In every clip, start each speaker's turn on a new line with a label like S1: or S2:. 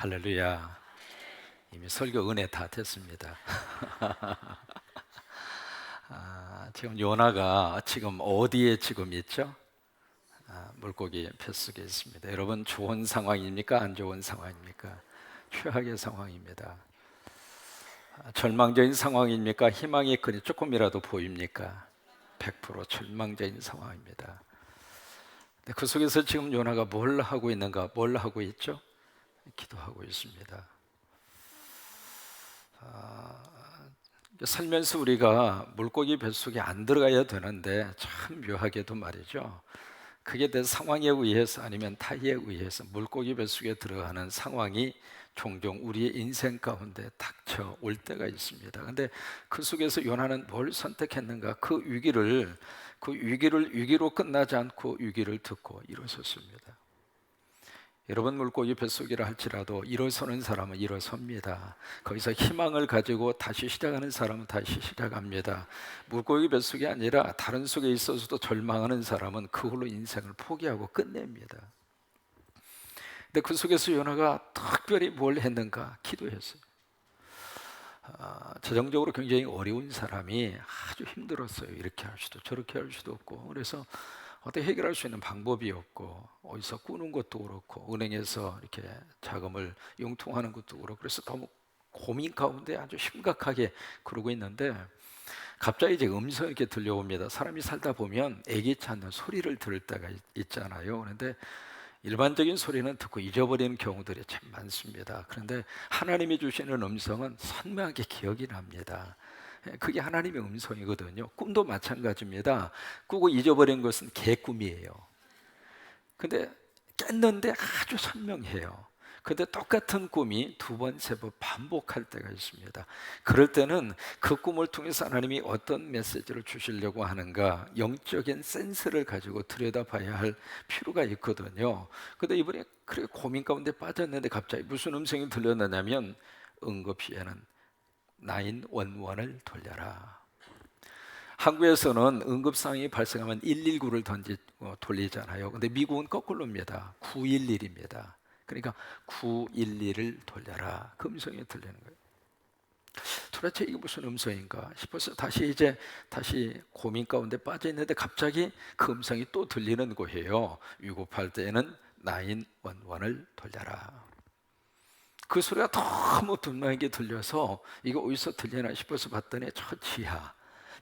S1: 할렐루야. 이미 설교 은혜 다 됐습니다. 지금 요나가 지금 어디에 지금 있죠? 물고기 뱃속에 있습니다. 여러분, 좋은 상황입니까? 안 좋은 상황입니까? 최악의 상황입니다. 절망적인 상황입니까? 희망의 끈이 조금이라도 보입니까? 100% 절망적인 상황입니다. 근데 그 속에서 지금 요나가 뭘 하고 있는가? 뭘 하고 있죠? 기도하고 있습니다. 살면서 우리가 물고기 뱃속에 안 들어가야 되는데 참 묘하게도 말이죠, 그게 내 상황에 의해서 아니면 타의에 의해서 물고기 뱃속에 들어가는 상황이 종종 우리의 인생 가운데 닥쳐올 때가 있습니다. 근데 그 속에서 요나는 뭘 선택했는가? 그 위기를 위기로 끝나지 않고 위기를 딛고 일어섰습니다. 여러분, 물고기 뱃속이라 할지라도 일어서는 사람은 일어섭니다. 거기서 희망을 가지고 다시 시작하는 사람은 다시 시작합니다. 물고기 뱃속이 아니라 다른 속에 있어서도 절망하는 사람은 그걸로 인생을 포기하고 끝냅니다. 근데 그 속에서 요나가 특별히 뭘 했는가? 기도했어요. 재정적으로 굉장히 어려운 사람이 아주 힘들었어요. 이렇게 할 수도 저렇게 할 수도 없고, 그래서 어떻게 해결할 수 있는 방법이 없고, 어디서 꾸는 것도 그렇고 은행에서 이렇게 자금을 융통하는 것도 그렇고, 그래서 너무 고민 가운데 아주 심각하게 그러고 있는데 갑자기 이제 음성이 이렇게 들려옵니다. 사람이 살다 보면 애기치 않는 소리를 들을 때가 있잖아요. 그런데 일반적인 소리는 듣고 잊어버리는 경우들이 참 많습니다. 그런데 하나님이 주시는 음성은 선명하게 기억이 납니다. 그게 하나님의 음성이거든요. 꿈도 마찬가지입니다. 꾸고 잊어버린 것은 개꿈이에요. 근데 깼는데 아주 선명해요. 근데 똑같은 꿈이 두 번, 세 번 반복할 때가 있습니다. 그럴 때는 그 꿈을 통해서 하나님이 어떤 메시지를 주시려고 하는가, 영적인 센스를 가지고 들여다봐야 할 필요가 있거든요. 근데 이번에 그렇게 고민 가운데 빠졌는데 갑자기 무슨 음성이 들렸느냐면, 응급시에는 911을 돌려라. 한국에서는 응급 상황이 발생하면 119를 돌리잖아요. 근데 미국은 거꾸로입니다. 911입니다. 그러니까 911을 돌려라. 그 음성이 들리는 거예요. 도대체 이게 무슨 음성인가 싶어서 다시 고민 가운데 빠져 있는데 갑자기 그 음성이 또 들리는 거예요. 위급할 때에는 911을 돌려라. 그 소리가 너무 분명하게 들려서 이거 어디서 들리나 싶어서 봤더니 저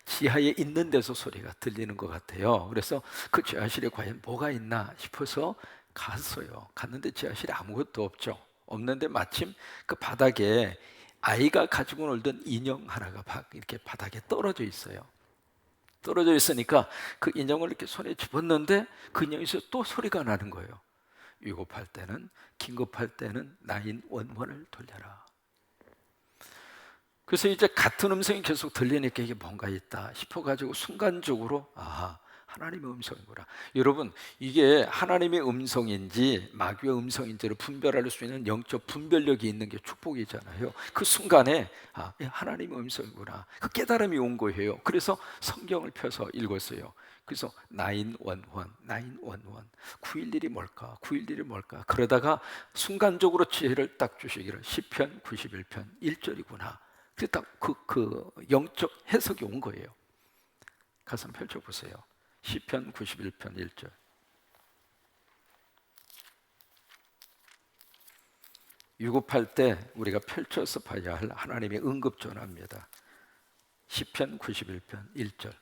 S1: 지하에 있는 데서 소리가 들리는 것 같아요. 그래서 그 지하실에 과연 뭐가 있나 싶어서 갔어요. 갔는데 지하실에 아무것도 없죠. 없는데 마침 그 바닥에 아이가 가지고 놀던 인형 하나가 이렇게 바닥에 떨어져 있어요. 떨어져 있으니까 그 인형을 이렇게 손에 집었는데 그 인형에서 또 소리가 나는 거예요. 위급할 때는, 긴급할 때는 911을 돌려라. 그래서 이제 같은 음성이 계속 들리니까 이게 뭔가 있다 싶어가지고 순간적으로 하나님의 음성이구나. 여러분, 이게 하나님의 음성인지 마귀의 음성인지를 분별할 수 있는 영적 분별력이 있는 게 축복이잖아요. 그 순간에 하나님의 음성이구나, 그 깨달음이 온 거예요. 그래서 성경을 펴서 읽었어요. 그래서 911, 911이 뭘까? 911이 뭘까? 그러다가 순간적으로 지혜를 딱 주시기를, 시편 91편 1절이구나. 딱그 영적 해석이 온 거예요. 가서 펼쳐보세요. 시편 91편 1절. 위급할 때 우리가 펼쳐서 봐야 할 하나님의 응급 전화입니다. 시편 91편 1절.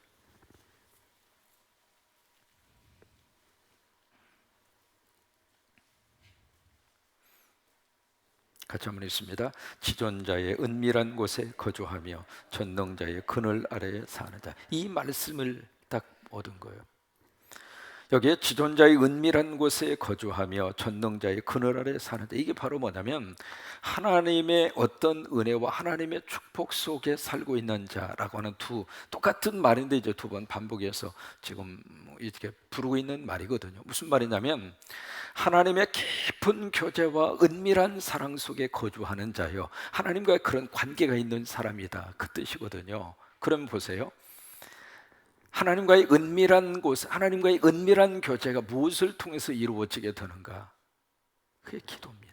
S1: 같이 한번 읽습니다. 지존자의 은밀한 곳에 거주하며 전능자의 그늘 아래에 사는 자. 이 말씀을 딱 얻은 거예요. 여기에 지존자의 은밀한 곳에 거주하며 전능자의 그늘 아래 사는 자. 이게 바로 뭐냐면 하나님의 어떤 은혜와 하나님의 축복 속에 살고 있는 자라고 하는 똑같은 말인데 이제 두 번 반복해서 지금 이렇게 부르고 있는 말이거든요. 무슨 말이냐면 하나님의 깊은 교제와 은밀한 사랑 속에 거주하는 자요, 하나님과의 그런 관계가 있는 사람이다, 그 뜻이거든요. 그럼 보세요. 하나님과의 은밀한 교제가 무엇을 통해서 이루어지게 되는가? 그게 기도입니다.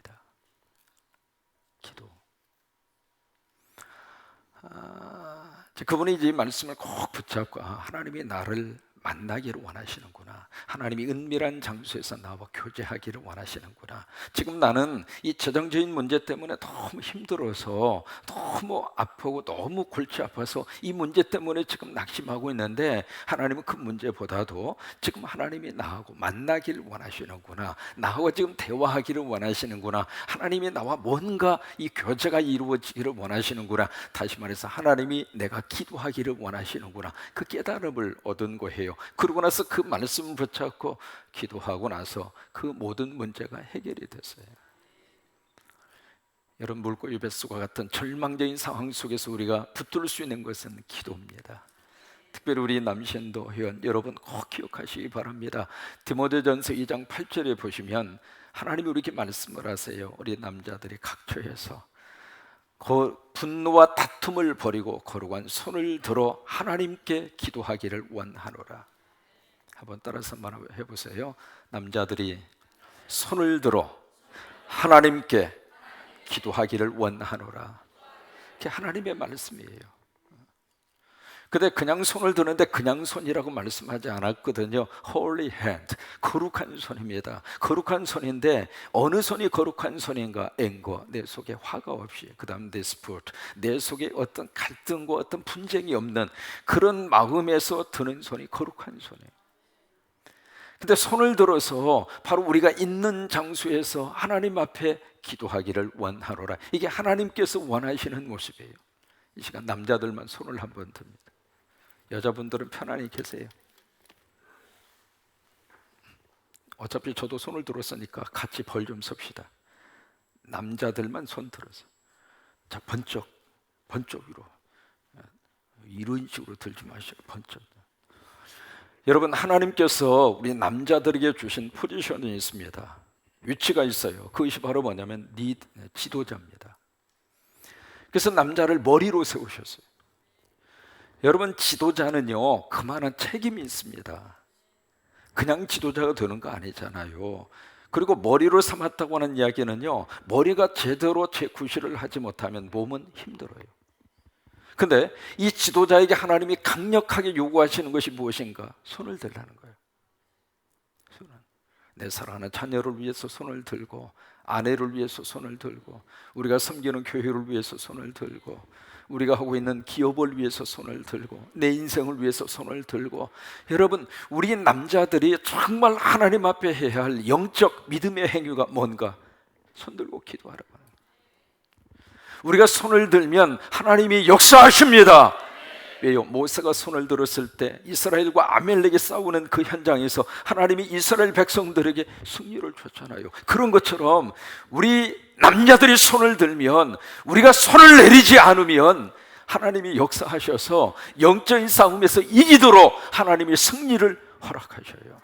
S1: 그분이 이 말씀을 꼭 붙잡고 하나님이 나를 만나기를 원하시는구나. 하나님이 은밀한 장소에서 나와 교제하기를 원하시는구나. 지금 나는 이 재정적인 문제 때문에 너무 힘들어서 너무 아프고 너무 골치 아파서 이 문제 때문에 지금 낙심하고 있는데 하나님은 그 문제보다도 지금 하나님이 나하고 만나기를 원하시는구나. 나하고 지금 대화하기를 원하시는구나. 하나님이 나와 뭔가 이 교제가 이루어지기를 원하시는구나. 다시 말해서 하나님이 내가 기도하기를 원하시는구나. 그 깨달음을 얻은 거예요. 그러고 나서 그 말씀을 붙잡고 기도하고 나서 그 모든 문제가 해결이 됐어요. 여러분, 물고기 뱃속과 같은 절망적인 상황 속에서 우리가 붙들 수 있는 것은 기도입니다. 특별히 우리 남신도 회원 여러분 꼭 기억하시기 바랍니다. 디모데전서 2장 8절에 보시면 하나님이 우리에게 말씀을 하세요. 우리 남자들이 각처에서 분노와 다툼을 버리고 거룩한 손을 들어 하나님께 기도하기를 원하노라. 한번 따라서 말해 보세요. 남자들이 손을 들어 하나님께 기도하기를 원하노라. 그게 하나님의 말씀이에요. 근데 그냥 손을 드는데 그냥 손이라고 말씀하지 않았거든요. Holy hand, 거룩한 손입니다. 거룩한 손인데 어느 손이 거룩한 손인가? 앵거, 내 속에 화가 없이, 그 다음 dispute, 내 속에 어떤 갈등과 어떤 분쟁이 없는 그런 마음에서 드는 손이 거룩한 손이에요. 근데 손을 들어서 바로 우리가 있는 장소에서 하나님 앞에 기도하기를 원하노라. 이게 하나님께서 원하시는 모습이에요. 이 시간 남자들만 손을 한번 듭니다. 여자분들은 편안히 계세요. 어차피 저도 손을 들었으니까 같이 벌 좀 섭시다. 남자들만 손 들어서 자, 번쩍 위로, 이런 식으로 들지 마시고 번쩍. 여러분, 하나님께서 우리 남자들에게 주신 포지션이 있습니다. 위치가 있어요. 그것이 바로 뭐냐면 지도자입니다. 그래서 남자를 머리로 세우셨어요. 여러분, 지도자는요 그만한 책임이 있습니다. 그냥 지도자가 되는 거 아니잖아요. 그리고 머리로 삼았다고 하는 이야기는요, 머리가 제대로 제구실을 하지 못하면 몸은 힘들어요. 근데 이 지도자에게 하나님이 강력하게 요구하시는 것이 무엇인가? 손을 들라는 거예요. 내 사랑하는 자녀를 위해서 손을 들고, 아내를 위해서 손을 들고, 우리가 섬기는 교회를 위해서 손을 들고, 우리가 하고 있는 기업을 위해서 손을 들고, 내 인생을 위해서 손을 들고. 여러분, 우리 남자들이 정말 하나님 앞에 해야 할 영적 믿음의 행위가 뭔가? 손 들고 기도하라고 하는 거예요. 우리가 손을 들면 하나님이 역사하십니다. 왜요? 모세가 손을 들었을 때 이스라엘과 아멜렉이 싸우는 그 현장에서 하나님이 이스라엘 백성들에게 승리를 줬잖아요. 그런 것처럼 우리 남자들이 손을 들면, 우리가 손을 내리지 않으면 하나님이 역사하셔서 영적인 싸움에서 이기도록 하나님이 승리를 허락하셔요.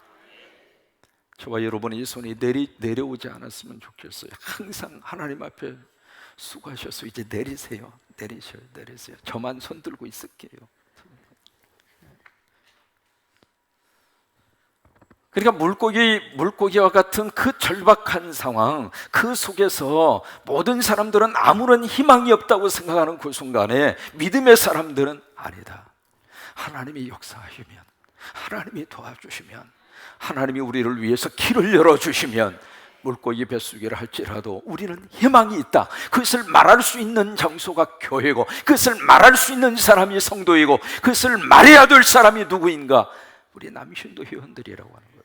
S1: 저와 여러분의 이 손이 내려오지 않았으면 좋겠어요. 항상 하나님 앞에 수고하셔서 이제 내리세요. 내리세요. 저만 손 들고 있을게요. 그러니까 물고기와 같은 그 절박한 상황, 그 속에서 모든 사람들은 아무런 희망이 없다고 생각하는 그 순간에 믿음의 사람들은 아니다. 하나님이 역사하시면, 하나님이 도와주시면, 하나님이 우리를 위해서 길을 열어주시면 물고기 뱃속이라 할지라도 우리는 희망이 있다. 그것을 말할 수 있는 장소가 교회고, 그것을 말할 수 있는 사람이 성도이고, 그것을 말해야 될 사람이 누구인가? 우리 남신도 회원들이라고 하는 거예요.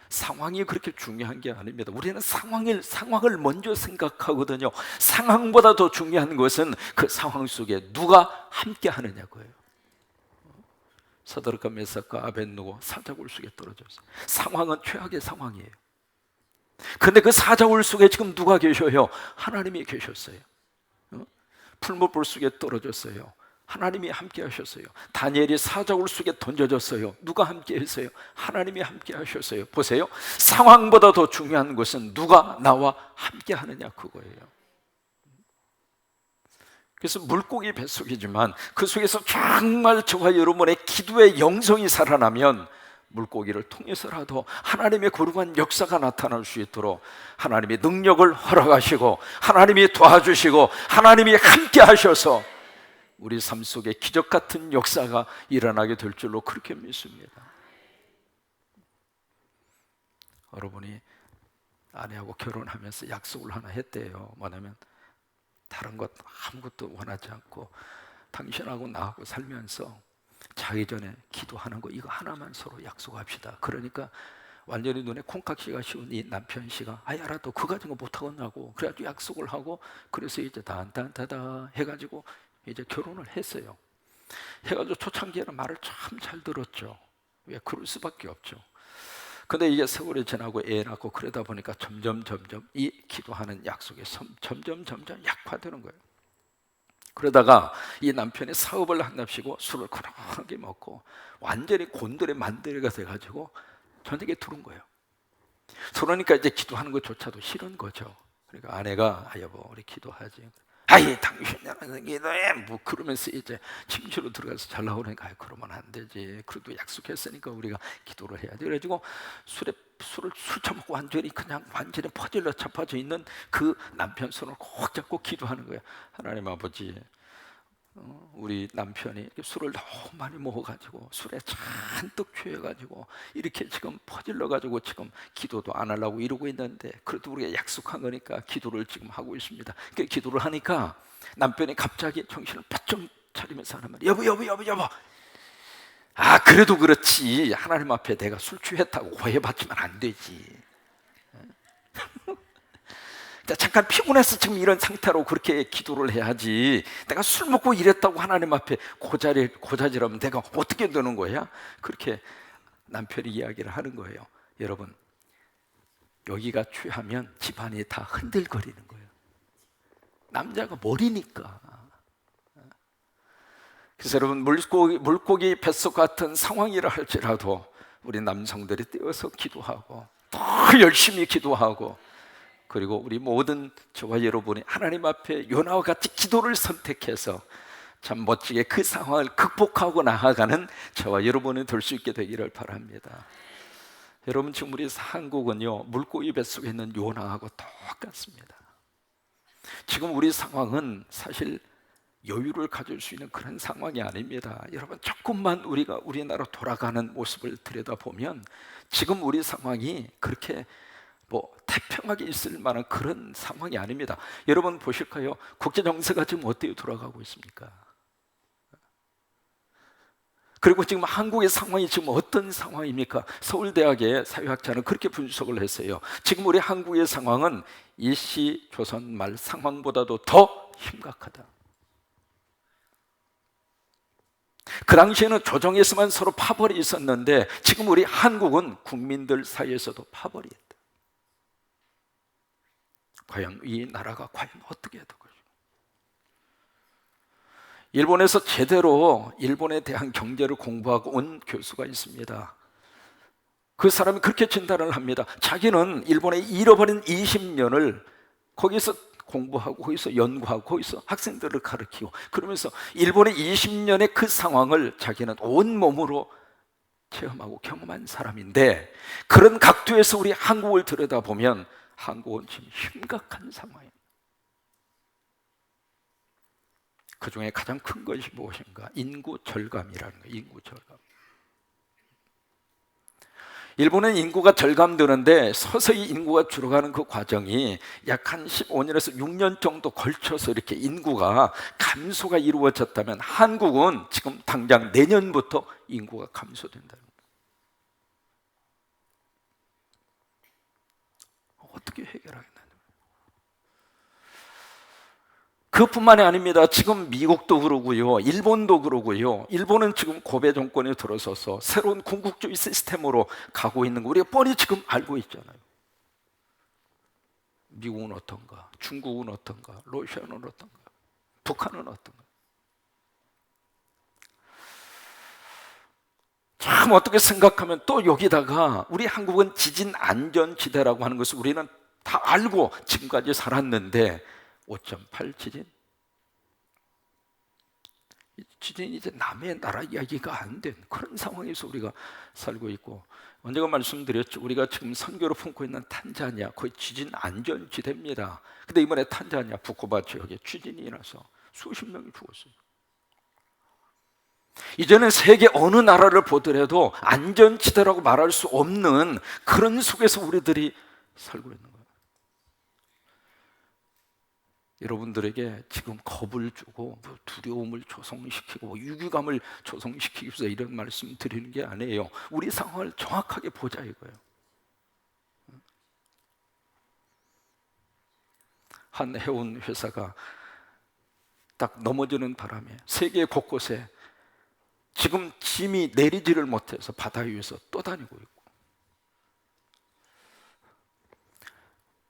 S1: 상황이 그렇게 중요한 게 아닙니다. 우리는 상황을 먼저 생각하거든요. 상황보다 더 중요한 것은 그 상황 속에 누가 함께 하느냐고요. 사드락과 메삭과 아벳느고 사자굴 속에 떨어졌어요. 상황은 최악의 상황이에요. 그런데 그 사자굴 속에 지금 누가 계셔요? 하나님이 계셨어요. 풀무불 속에 떨어졌어요. 하나님이 함께 하셨어요. 다니엘이 사자굴 속에 던져졌어요. 누가 함께 했어요? 하나님이 함께 하셨어요. 보세요, 상황보다 더 중요한 것은 누가 나와 함께 하느냐, 그거예요. 그래서 물고기 뱃속이지만 그 속에서 정말 저와 여러분의 기도의 영성이 살아나면 물고기를 통해서라도 하나님의 거룩한 역사가 나타날 수 있도록 하나님의 능력을 허락하시고, 하나님이 도와주시고, 하나님이 함께 하셔서 우리 삶 속에 기적 같은 역사가 일어나게 될 줄로 그렇게 믿습니다. 여러분이 아내하고 결혼하면서 약속을 하나 했대요. 뭐냐면 다른 것 아무것도 원하지 않고 당신하고 나하고 살면서 자기 전에 기도하는 거 이거 하나만 서로 약속합시다. 그러니까 완전히 눈에 콩깍지가 씌운 이 남편 씨가 알아도 그거 가지고 못하겠냐고 그래가지고 약속을 하고 그래서 이제 단단다다 해가지고 이제 결혼을 했어요. 해가지고 초창기에는 말을 참 잘 들었죠. 왜 그럴 수밖에 없죠. 근데 이게 세월이 지나고 애 낳고 그러다 보니까 점점 이 기도하는 약속이 점점 약화되는 거예요. 그러다가 이 남편이 사업을 한답시고 술을 그렇게 먹고 완전히 곤드레 만드레가 돼가지고 저녁에 들어온 거예요. 그러니까 이제 기도하는 것조차도 싫은 거죠. 그러니까 아내가 여보 우리 기도하지. 아이 당신이랑 기도해 뭐 그러면서 이제 침실로 들어가서 잘 나오니까 그러면 안 되지. 그래도 약속했으니까 우리가 기도를 해야지. 그래가지고 술을 술 처먹고 완전히 퍼질러 잡아져 있는 그 남편 손을 꼭 잡고 기도하는 거예요. 하나님 아버지, 우리 남편이 술을 너무 많이 먹어가지고 술에 잔뜩 취해가지고 이렇게 지금 퍼질러가지고 지금 기도도 안 하려고 이러고 있는데 그래도 우리가 약속한 거니까 기도를 지금 하고 있습니다. 그 기도를 하니까 남편이 갑자기 정신을 바짝 차리면서 하는 말이에요. 여보. 아 그래도 그렇지 하나님 앞에 내가 술 취했다고 오해받지면 안 되지. 잠깐 피곤해서 지금 이런 상태로 그렇게 기도를 해야지. 내가 술 먹고 이랬다고 하나님 앞에 고자질하면 내가 어떻게 되는 거야? 그렇게 남편이 이야기를 하는 거예요. 여러분, 여기가 취하면 집안이 다 흔들거리는 거예요. 남자가 머리니까. 그래서 여러분, 물고기 뱃속 같은 상황이라 할지라도 우리 남성들이 뛰어서 기도하고 더 열심히 기도하고 그리고 우리 모든 저와 여러분이 하나님 앞에 요나와 같이 기도를 선택해서 참 멋지게 그 상황을 극복하고 나아가는 저와 여러분이 될 수 있게 되기를 바랍니다. 여러분 지금 우리 한국은요 물고기 뱃속에 있는 요나하고 똑같습니다. 지금 우리 상황은 사실 여유를 가질 수 있는 그런 상황이 아닙니다. 여러분 조금만 우리가 우리나라 돌아가는 모습을 들여다보면 지금 우리 상황이 그렇게 태평하게 있을 만한 그런 상황이 아닙니다. 여러분 보실까요? 국제 정세가 지금 어떻게 돌아가고 있습니까? 그리고 지금 한국의 상황이 지금 어떤 상황입니까? 서울대학의 사회학자는 그렇게 분석을 했어요. 지금 우리 한국의 상황은 일시 조선 말 상황보다도 더 심각하다. 그 당시에는 조정에서만 서로 파벌이 있었는데 지금 우리 한국은 국민들 사이에서도 파벌이 있다. 과연 이 나라가 과연 어떻게 해야 될까요? 일본에서 제대로 일본에 대한 경제를 공부하고 온 교수가 있습니다. 그 사람이 그렇게 진단을 합니다. 자기는 일본에 잃어버린 20년을 거기서 공부하고 거기서 연구하고 거기서 학생들을 가르치고 그러면서 일본의 20년의 그 상황을 자기는 온몸으로 체험하고 경험한 사람인데 그런 각도에서 우리 한국을 들여다보면 한국은 지금 심각한 상황입니다. 그 중에 가장 큰 것이 무엇인가? 인구 절감이라는 거예요. 인구 절감. 일본은 인구가 절감되는데 서서히 인구가 줄어가는 그 과정이 약 한 15년에서 6년 정도 걸쳐서 이렇게 인구가 감소가 이루어졌다면 한국은 지금 당장 내년부터 인구가 감소된다는 거예요. 어떻게 해결하겠나요? 그것뿐만이 아닙니다. 지금 미국도 그러고요, 일본도 그러고요. 일본은 지금 고베 정권에 들어서서 새로운 군국주의 시스템으로 가고 있는 거 우리가 뻔히 지금 알고 있잖아요. 미국은 어떤가? 중국은 어떤가? 러시아는 어떤가? 북한은 어떤가? 참 어떻게 생각하면 또 여기다가 우리 한국은 지진 안전지대라고 하는 것을 우리는 다 알고 지금까지 살았는데 5.8 지진이 이제 남의 나라 이야기가 안 된 그런 상황에서 우리가 살고 있고 언제가 말씀드렸죠. 우리가 지금 선교로 품고 있는 탄자니아 거의 지진 안전지대입니다. 근데 이번에 탄자니아 부코바 지역에 지진이 나서 수십 명이 죽었어요. 이제는 세계 어느 나라를 보더라도 안전지대라고 말할 수 없는 그런 속에서 우리들이 살고 있는 거예요. 여러분들에게 지금 겁을 주고 두려움을 조성시키고 유기감을 조성시키기 위해서 이런 말씀 드리는 게 아니에요. 우리 상황을 정확하게 보자 이거예요. 한 해운 회사가 딱 넘어지는 바람에 세계 곳곳에 지금 짐이 내리지를 못해서 바다 위에서 떠다니고 있고,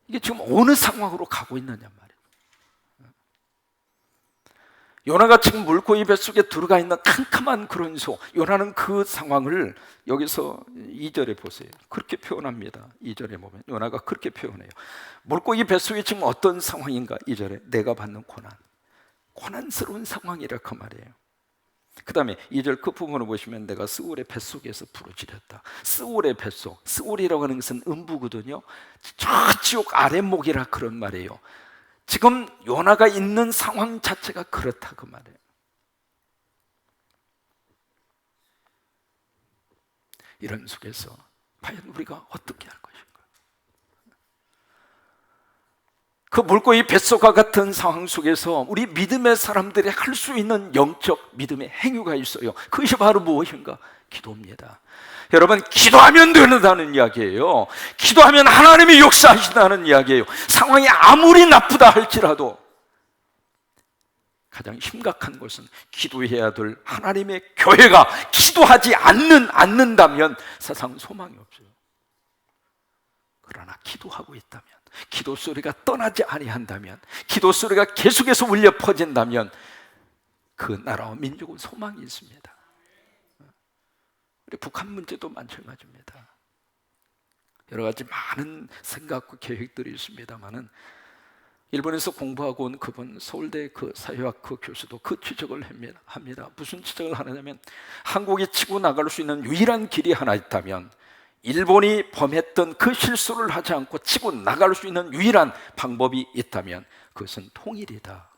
S1: 이게 지금 어느 상황으로 가고 있느냐 말이에요. 요나가 지금 물고기 뱃속에 들어가 있는 캄캄한 그런 요나는 그 상황을 여기서 2절에 보세요. 그렇게 표현합니다. 2절에 보면 요나가 그렇게 표현해요. 물고기 뱃속에 지금 어떤 상황인가? 2절에 내가 받는 고난스러운 상황이라 그 말이에요. 그 다음에 2절 그 부분을 보시면 내가 스올의 뱃속에서 부르짖었다. 스올의 뱃속, 스올이라고 하는 것은 음부거든요. 저 지옥 아랫목이라 그런 말이에요. 지금 요나가 있는 상황 자체가 그렇다 그 말이에요. 이런 속에서 과연 우리가 어떻게 할 것인가? 그 물고기 뱃속과 같은 상황 속에서 우리 믿음의 사람들이 할 수 있는 영적 믿음의 행위가 있어요. 그것이 바로 무엇인가? 기도입니다. 여러분, 기도하면 되는다는 이야기예요. 기도하면 하나님이 역사하신다는 이야기예요. 상황이 아무리 나쁘다 할지라도 가장 심각한 것은 기도해야 될 하나님의 교회가 기도하지 않는다면 세상 소망이 없어요. 그러나 기도하고 있다면, 기도 소리가 떠나지 아니한다면, 기도 소리가 계속해서 울려 퍼진다면 그 나라와 민족은 소망이 있습니다. 우리 북한 문제도 마찬가지입니다. 여러 가지 많은 생각과 계획들이 있습니다만은 일본에서 공부하고 온 그분 서울대 그 사회학 그 교수도 그 지적을 합니다. 무슨 지적을 하느냐면 한국이 치고 나갈 수 있는 유일한 길이 하나 있다면, 일본이 범했던 그 실수를 하지 않고 치고 나갈 수 있는 유일한 방법이 있다면 그것은 통일이다.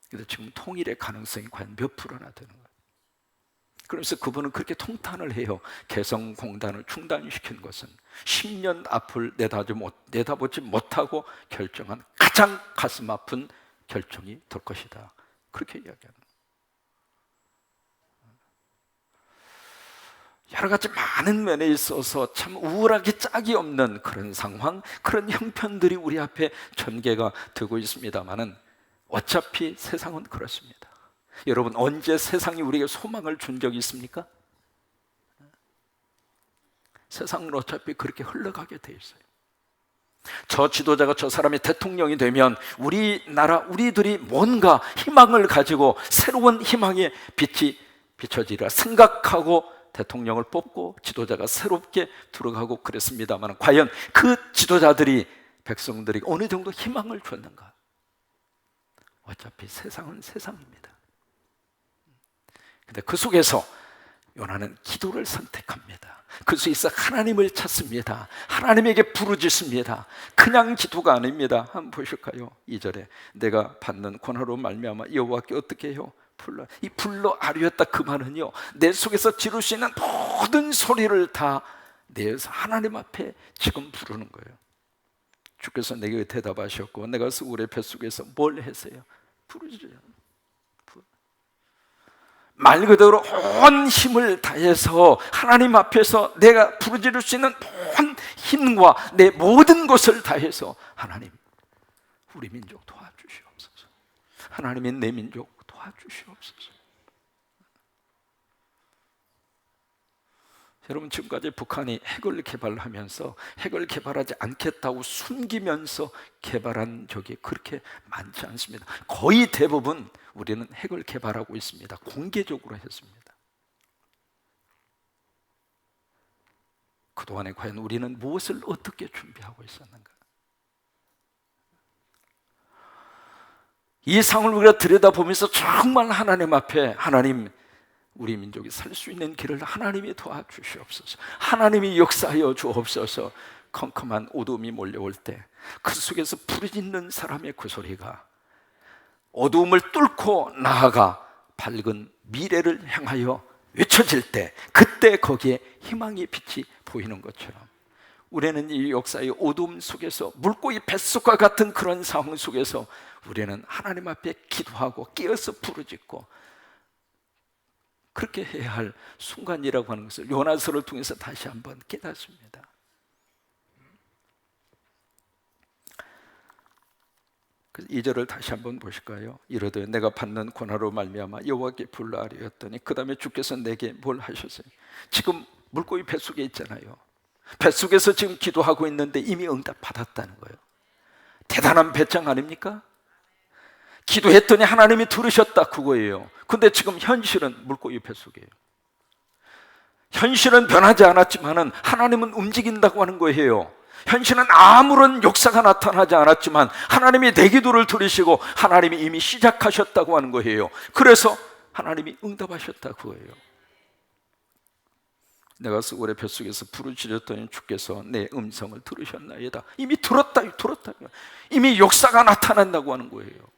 S1: 그런데 지금 통일의 가능성이 과연 몇 프로나 되는 거예요? 그래서 그분은 그렇게 통탄을 해요. 개성공단을 중단시킨 것은 10년 앞을 내다보지 못하고 결정한 가장 가슴 아픈 결정이 될 것이다. 그렇게 이야기합니다. 여러 가지 많은 면에 있어서 참 우울하기 짝이 없는 그런 상황, 그런 형편들이 우리 앞에 전개가 되고 있습니다만은 어차피 세상은 그렇습니다. 여러분, 언제 세상이 우리에게 소망을 준 적이 있습니까? 세상은 어차피 그렇게 흘러가게 돼 있어요. 저 지도자가 저 사람이 대통령이 되면 우리들이 뭔가 희망을 가지고 새로운 희망의 빛이 비춰지리라 생각하고 대통령을 뽑고 지도자가 새롭게 들어가고 그랬습니다만, 과연 그 지도자들이 백성들이 어느 정도 희망을 줬는가? 어차피 세상은 세상입니다. 근데 그 속에서 요나는 기도를 선택합니다. 그 속에서 하나님을 찾습니다. 하나님에게 부르짖습니다. 그냥 기도가 아닙니다. 한번 보실까요? 2절에 내가 받는 고난으로 말미암아 여호와께 어떻게 해요? 이 불러 아뢰었다. 그 말은요, 내 속에서 지를 수 있는 모든 소리를 다 내어서 하나님 앞에 지금 부르는 거예요. 주께서 내게 대답하셨고 내가 스울의 뱃속에서 뭘 했어요? 부르짖어요. 말 그대로 온 힘을 다해서 하나님 앞에서 내가 부르짖을 수 있는 온 힘과 내 모든 것을 다해서 하나님, 우리 민족 도와주시옵소서. 하나님의 내 민족 도와주시옵소서. 여러분, 지금까지 북한이 핵을 개발하면서 핵을 개발하지 않겠다고 숨기면서 개발한 적이 그렇게 많지 않습니다. 거의 대부분 우리는 핵을 개발하고 있습니다. 공개적으로 했습니다. 그동안에 과연 우리는 무엇을 어떻게 준비하고 있었는가? 이 상황을 우리가 들여다보면서 정말 하나님 앞에, 하나님, 우리 민족이 살 수 있는 길을 하나님이 도와주시옵소서. 하나님이 역사하여 주옵소서. 컴컴한 어둠이 몰려올 때 그 속에서 부르짖는 사람의 그 소리가 어두움을 뚫고 나아가 밝은 미래를 향하여 외쳐질 때, 그때 거기에 희망의 빛이 보이는 것처럼 우리는 이 역사의 어두움 속에서 물고기 뱃속과 같은 그런 상황 속에서 우리는 하나님 앞에 기도하고 깨어서 부르짖고 그렇게 해야 할 순간이라고 하는 것을 요나서를 통해서 다시 한번 깨닫습니다. 그래서 2절을 다시 한번 보실까요? 이르되 내가 받는 고난으로 말미암아 여호와께 불러아뢰었더니 그 다음에 주께서 내게 뭘 하셨어요? 지금 물고기 뱃속에 있잖아요. 뱃속에서 지금 기도하고 있는데 이미 응답 받았다는 거예요. 대단한 배짱 아닙니까? 기도했더니 하나님이 들으셨다, 그거예요. 근데 지금 현실은 물고기 뱃속이에요. 현실은 변하지 않았지만 하나님은 움직인다고 하는 거예요. 현실은 아무런 역사가 나타나지 않았지만 하나님이 내 기도를 들으시고 하나님이 이미 시작하셨다고 하는 거예요. 그래서 하나님이 응답하셨다, 그거예요. 내가 수월의 뱃속에서 부르짖었더니 주께서 내 음성을 들으셨나이다. 이미 들었다. 이미 역사가 나타난다고 하는 거예요.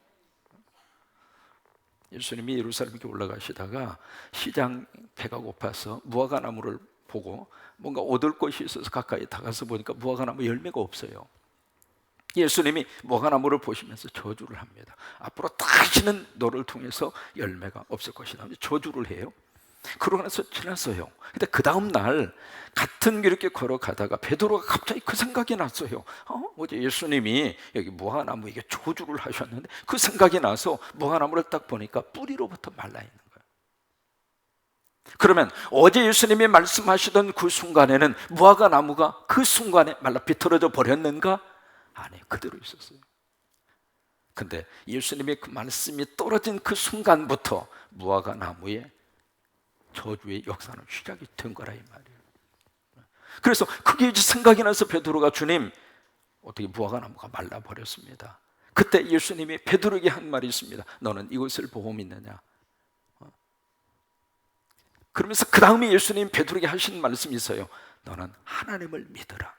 S1: 예수님이 예루살렘에 올라가시다가 시장 배가 고파서 무화과나무를 보고 뭔가 얻을 것이 있어서 가까이 다가서 보니까 무화과나무 열매가 없어요. 예수님이 무화과나무를 보시면서 저주를 합니다. 앞으로 다시는 너를 통해서 열매가 없을 것이다. 저주를 해요. 그러고 나서 지났어요. 근데 그 다음 날 같은 길 이렇게 걸어가다가 베드로가 갑자기 그 생각이 났어요. 어제 예수님이 여기 무화과나무에게 저주를 하셨는데 그 생각이 나서 무화과나무를 딱 보니까 뿌리로부터 말라 있는 거예요. 그러면 어제 예수님이 말씀하시던 그 순간에는 무화과나무가 그 순간에 말라 비틀어져 버렸는가? 아니, 그대로 있었어요. 근데 예수님의 그 말씀이 떨어진 그 순간부터 무화과나무에 저주의 역사는 시작이 된 거라 이 말이에요. 그래서 그게 이제 생각이 나서 베드로가 주님, 어떻게 무화과나무가 말라버렸습니다. 그때 예수님이 베드로에게 한 말이 있습니다. 너는 이것을 보고 믿느냐? 그러면서 그 다음에 예수님 베드로에게 하신 말씀이 있어요. 너는 하나님을 믿어라.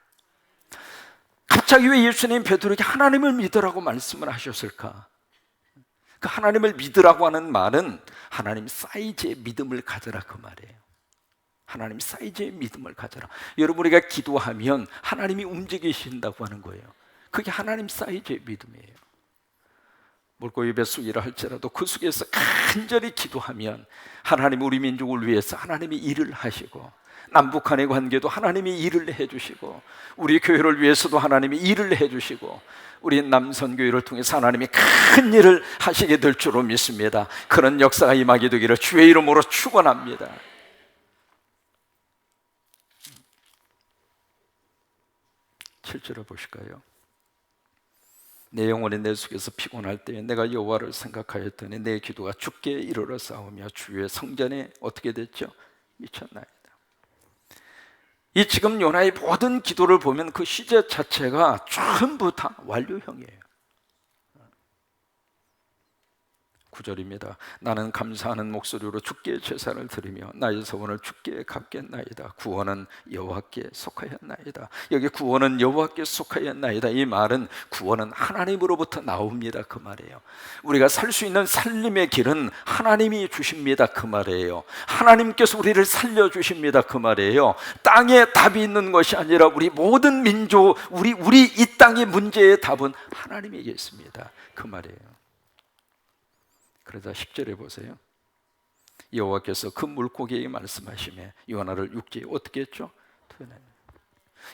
S1: 갑자기 왜 예수님 베드로에게 하나님을 믿으라고 말씀을 하셨을까? 그 하나님을 믿으라고 하는 말은 하나님 사이즈의 믿음을 가져라, 그 말이에요. 하나님 사이즈의 믿음을 가져라. 여러분, 우리가 기도하면 하나님이 움직이신다고 하는 거예요. 그게 하나님 사이즈의 믿음이에요. 물고기 뱃속이라 할지라도 그 속에서 간절히 기도하면 하나님 우리 민족을 위해서 하나님이 일을 하시고, 남북한의 관계도 하나님이 일을 해주시고, 우리 교회를 위해서도 하나님이 일을 해주시고, 우리 남선교회를 통해서 하나님이 큰 일을 하시게 될 줄로 믿습니다. 그런 역사가 임하게 되기를 주의 이름으로 축원합니다. 7절을 보실까요? 내 영혼이 내 속에서 피곤할 때에 내가 여호와를 생각하였더니 내 기도가 주께 이르러 싸우며 주의 성전에 어떻게 됐죠? 미쳤나이다. 이 지금 요나의 모든 기도를 보면 그 시제 자체가 전부 다 완료형이에요. 9절입니다. 나는 감사하는 목소리로 주께 제사를 드리며 나의 소원을 주께 갚겠나이다. 구원은 여호와께 속하였나이다. 여기 구원은 여호와께 속하였나이다. 이 말은 구원은 하나님으로부터 나옵니다, 그 말이에요. 우리가 살 수 있는 살림의 길은 하나님이 주십니다, 그 말이에요. 하나님께서 우리를 살려주십니다, 그 말이에요. 땅에 답이 있는 것이 아니라 우리 모든 민족, 우리 이 땅의 문제의 답은 하나님에게 있습니다, 그 말이에요. 그러자 10절에 보세요. 여호와께서 그 물고기에게 말씀하시며 요나를 육지에 어떻게 했죠?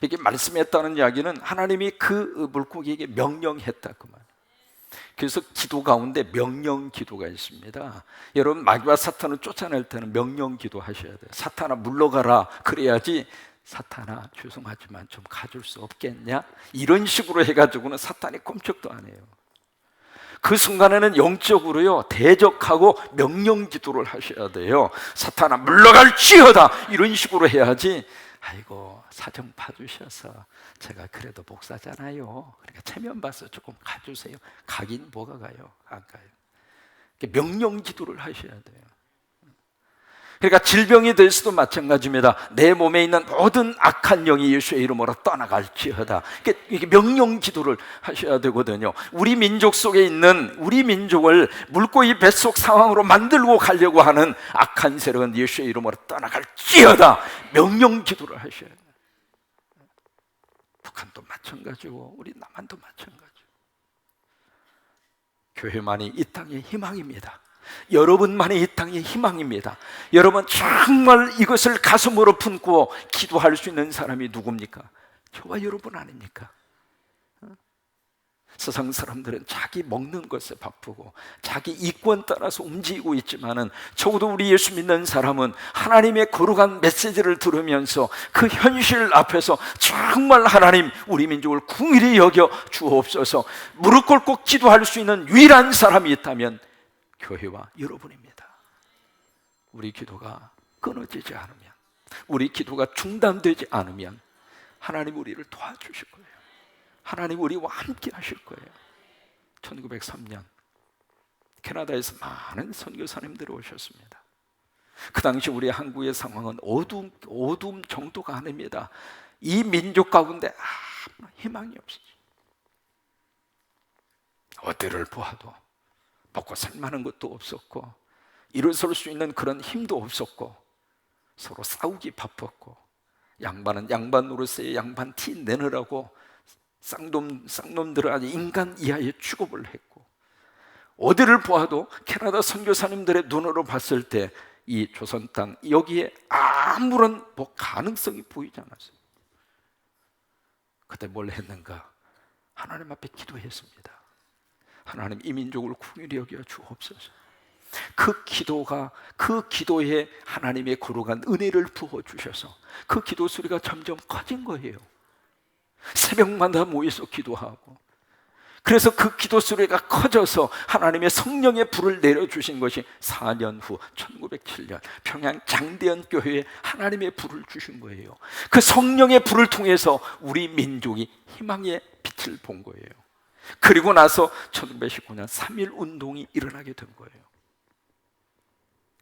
S1: 이게 말씀했다는 이야기는 하나님이 그 물고기에게 명령했다, 그 말. 그래서 기도 가운데 명령 기도가 있습니다. 여러분, 마귀와 사탄을 쫓아낼 때는 명령 기도 하셔야 돼요. 사탄아 물러가라, 그래야지 사탄아 죄송하지만 좀 가줄 수 없겠냐? 이런 식으로 해가지고는 사탄이 꼼짝도 안 해요. 그 순간에는 영적으로요 대적하고 명령 기도를 하셔야 돼요. 사탄아 물러갈지어다, 이런 식으로 해야지 아이고 사정 봐주셔서 제가 그래도 목사잖아요, 그러니까 체면 봐서 조금 가주세요. 가긴 뭐가 가요? 안 가요. 명령 기도를 하셔야 돼요. 그러니까 질병이 될 수도 마찬가지입니다. 내 몸에 있는 모든 악한 영이 예수의 이름으로 떠나갈지어다. 이게 명령 기도를 하셔야 되거든요. 우리 민족 속에 있는 우리 민족을 물고기 뱃속 상황으로 만들고 가려고 하는 악한 세력은 예수의 이름으로 떠나갈지어다. 명령 기도를 하셔야 돼요. 북한도 마찬가지고 우리 남한도 마찬가지고. 교회만이 이 땅의 희망입니다. 여러분만이 이 땅의 희망입니다. 여러분 정말 이것을 가슴으로 품고 기도할 수 있는 사람이 누굽니까? 저와 여러분 아닙니까? 세상 사람들은 자기 먹는 것에 바쁘고 자기 이권 따라서 움직이고 있지만은 적어도 우리 예수 믿는 사람은 하나님의 거룩한 메시지를 들으면서 그 현실 앞에서 정말 하나님 우리 민족을 긍휼히 여겨 주옵소서 무릎 꿇고 기도할 수 있는 유일한 사람이 있다면 교회와 여러분입니다. 우리 기도가 끊어지지 않으면, 우리 기도가 중단되지 않으면 하나님 우리를 도와주실 거예요. 하나님 우리와 함께 하실 거예요. 1903년 캐나다에서 많은 선교사님들이 오셨습니다. 그 당시 우리 한국의 상황은 어두움 정도가 아닙니다. 이 민족 가운데 아무런 희망이 없었어요. 어디를 보아도 먹고 살만한 것도 없었고 일어설 수 있는 그런 힘도 없었고 서로 싸우기 바빴고 양반은 양반 노릇에 양반 티 내느라고 쌍놈들을 아주 인간 이하의 취급을 했고 어디를 보아도 캐나다 선교사님들의 눈으로 봤을 때 이 조선 땅 여기에 아무런 가능성이 보이지 않았어요. 그때 뭘 했는가? 하나님 앞에 기도했습니다. 하나님 이 민족을 긍휼히 여겨 주옵소서. 그 기도에 하나님의 거룩한 은혜를 부어주셔서 그 기도 소리가 점점 커진 거예요. 새벽마다 모여서 기도하고 그래서 그 기도 소리가 커져서 하나님의 성령의 불을 내려주신 것이 4년 후 1907년 평양 장대현 교회에 하나님의 불을 주신 거예요. 그 성령의 불을 통해서 우리 민족이 희망의 빛을 본 거예요. 그리고 나서 1919년 3.1 운동이 일어나게 된 거예요.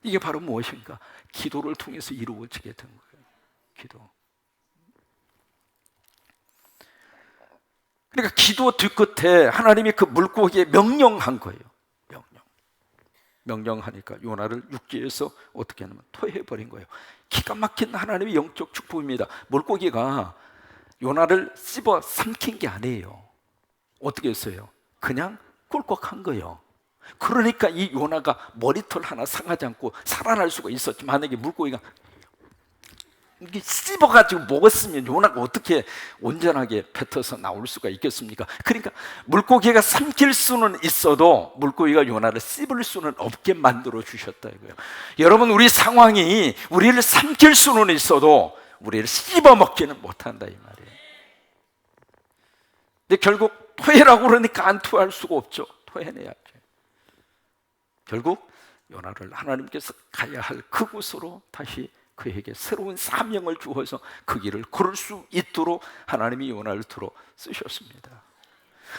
S1: 이게 바로 무엇인가? 기도를 통해서 이루어지게 된 거예요. 기도. 그러니까 기도 뒤끝에 하나님이 그 물고기에 명령한 거예요. 명령하니까 요나를 육지에서 어떻게 하냐면 토해버린 거예요. 기가 막힌 하나님의 영적 축복입니다. 물고기가 요나를 씹어 삼킨 게 아니에요. 어떻게 했어요? 그냥 꿀꺽한 거예요. 그러니까 이 요나가 머리털 하나 상하지 않고 살아날 수가 있었지. 만약에 물고기가 이게 씹어가지고 먹었으면 요나가 어떻게 온전하게 뱉어서 나올 수가 있겠습니까? 그러니까 물고기가 삼킬 수는 있어도 물고기가 요나를 씹을 수는 없게 만들어 주셨다 이거예요. 여러분 우리 상황이 우리를 삼킬 수는 있어도 우리를 씹어 먹지는 못한다 이 말이에요. 근데 결국 토해라고 그러니까 안 토할 수가 없죠. 토해내야죠. 결국 요나를 하나님께서 가야 할 그곳으로 다시 그에게 새로운 사명을 주어서 그 길을 걸을 수 있도록 하나님이 요나를 들어 쓰셨습니다.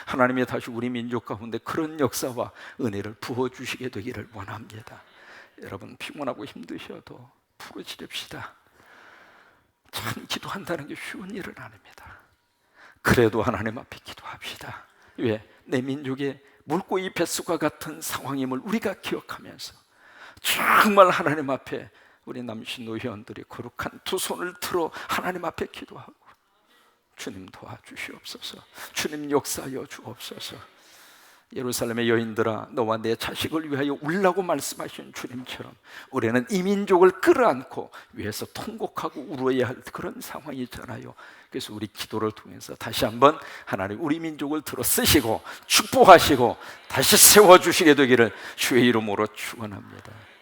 S1: 하나님이 다시 우리 민족 가운데 그런 역사와 은혜를 부어주시게 되기를 원합니다. 여러분 피곤하고 힘드셔도 부르짖읍시다. 참 기도한다는 게 쉬운 일은 아닙니다. 그래도 하나님 앞에 기도합시다. 왜? 내 민족의 물고기 뱃속과 같은 상황임을 우리가 기억하면서 정말 하나님 앞에 우리 남신노 회원들이 거룩한 두 손을 들어 하나님 앞에 기도하고 주님 도와주시옵소서. 주님 역사하여 주옵소서. 예루살렘의 여인들아 너와 내 자식을 위하여 울라고 말씀하신 주님처럼 우리는 이 민족을 끌어안고 위에서 통곡하고 울어야 할 그런 상황이 있잖아요. 그래서 우리 기도를 통해서 다시 한번 하나님 우리 민족을 들어 쓰시고 축복하시고 다시 세워주시게 되기를 주의 이름으로 축원합니다.